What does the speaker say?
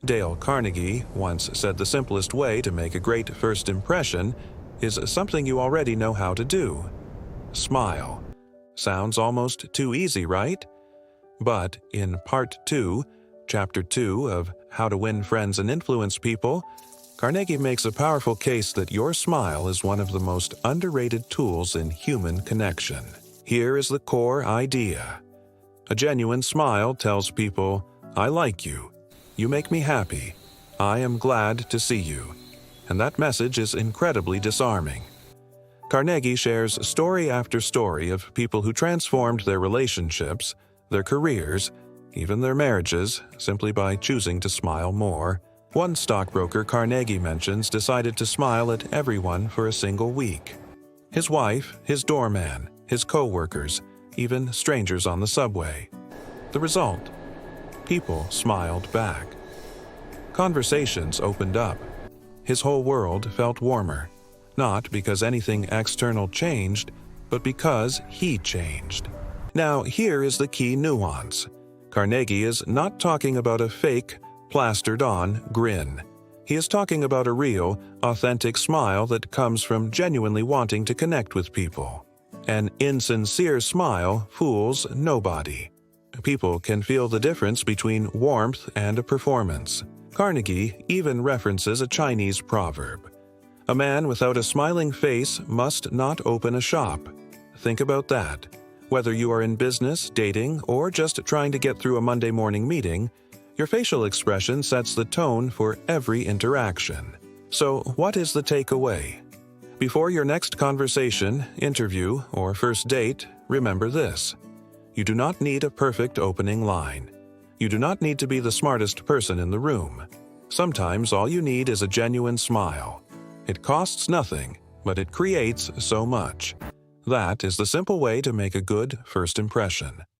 Dale Carnegie once said the simplest way to make a great first impression is something you already know how to do. Smile. Sounds almost too easy, right? But in Part 2, Chapter 2 of How to Win Friends and Influence People, Carnegie makes a powerful case that your smile is one of the most underrated tools in human connection. Here is the core idea. A genuine smile tells people, "I like you. You make me happy. I am glad to see you." And that message is incredibly disarming. Carnegie shares story after story of people who transformed their relationships, their careers, even their marriages, simply by choosing to smile more. One stockbroker Carnegie mentions decided to smile at everyone for a single week. His wife, his doorman, his co-workers, even strangers on the subway. The result? People smiled back. Conversations opened up. His whole world felt warmer, not because anything external changed, but because he changed. Now, here is the key nuance. Carnegie is not talking about a fake, plastered-on grin. He is talking about a real, authentic smile that comes from genuinely wanting to connect with people. An insincere smile fools nobody. People can feel the difference between warmth and a performance. Carnegie even references a Chinese proverb. A man without a smiling face must not open a shop. Think about that. Whether you are in business, dating, or just trying to get through a Monday morning meeting, your facial expression sets the tone for every interaction. So, what is the takeaway? Before your next conversation, interview, or first date, remember this. You do not need a perfect opening line. You do not need to be the smartest person in the room. Sometimes all you need is a genuine smile. It costs nothing, but it creates so much. That is the simple way to make a good first impression.